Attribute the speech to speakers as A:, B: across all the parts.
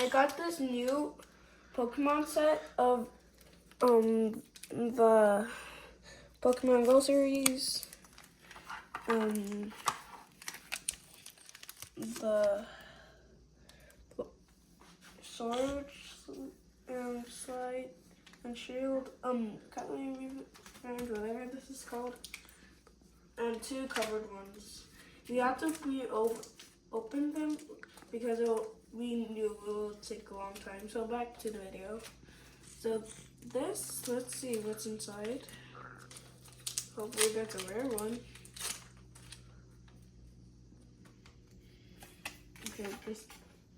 A: I got this new Pokemon set of the Pokemon Go series. The Sword and Slide and Shield. Whatever this is called. And 2 covered ones. You have to open them because we knew it will take a long time. So back to the video. So this, let's see what's inside. Hopefully that's a rare one. Okay, just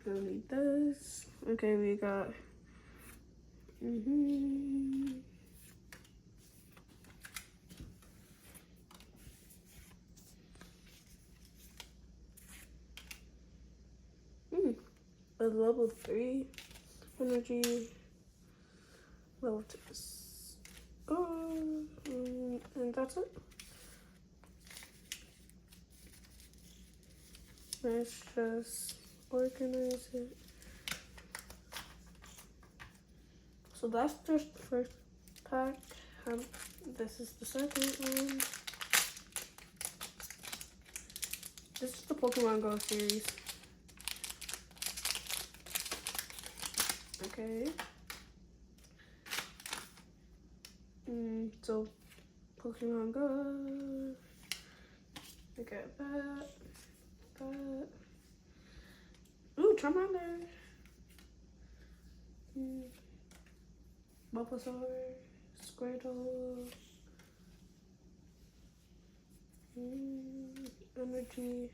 A: gonna need this. Okay, we got a level 3 energy, level 2. And that's it. Let's just organize it. So that's just the first pack. This is the second one. This is the Pokemon Go series. Okay. So Pokemon Go. I got that. Ooh, Charmander. Bulbasaur, Squirtle, Energy,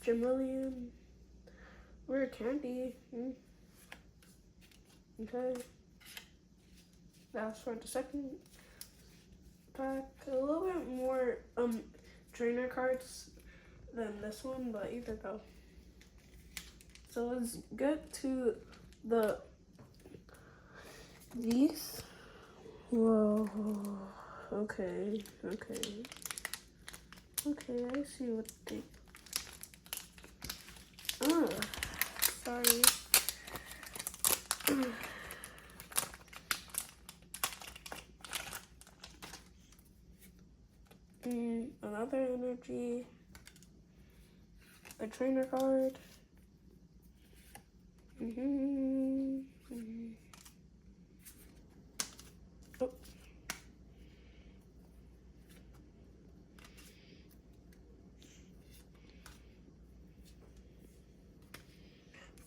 A: Jamillion, Rare Candy. Okay, that's for the second pack. A little bit more trainer cards than this one, but either go. So let's get to these. Whoa. Okay, I see what they. Sorry. Another energy. A trainer card. Oh.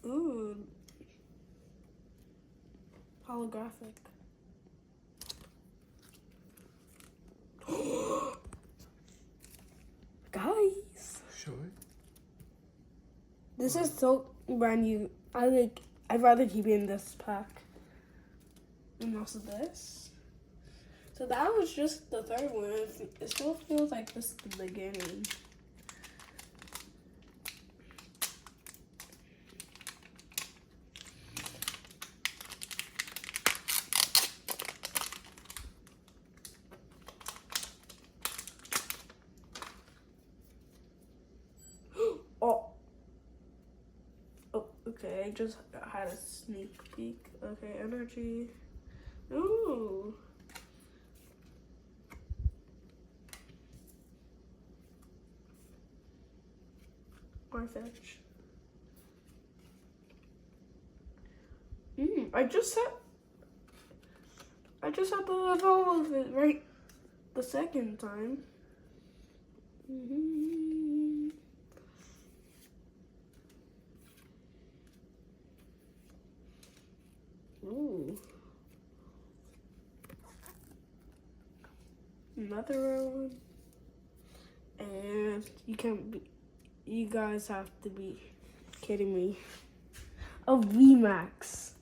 A: Ooh. Holographic. Guys.
B: Sure.
A: This is so brand new. I'd rather keep it in this pack. And also this. So that was just the third one. It still feels like this is the beginning. Okay, I just had a sneak peek. Okay, energy. Ooh. Farfetch. I just had the evolve it right the second time. Ooh. Another rare one. And you guys have to be kidding me. A VMAX.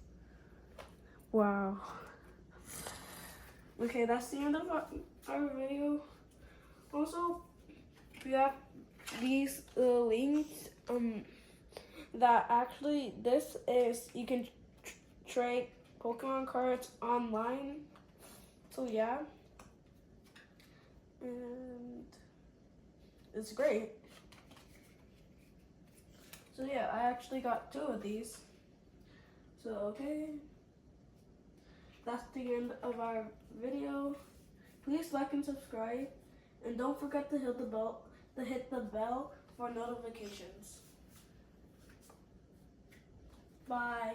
A: Wow. Okay, that's the end of our video. Also, we have these links that actually this is you can trade Pokemon cards online. So yeah. And it's great. So yeah, I actually got 2 of these. So okay, that's the end of our video. Please like and subscribe, and don't forget to hit the bell for notifications. Bye.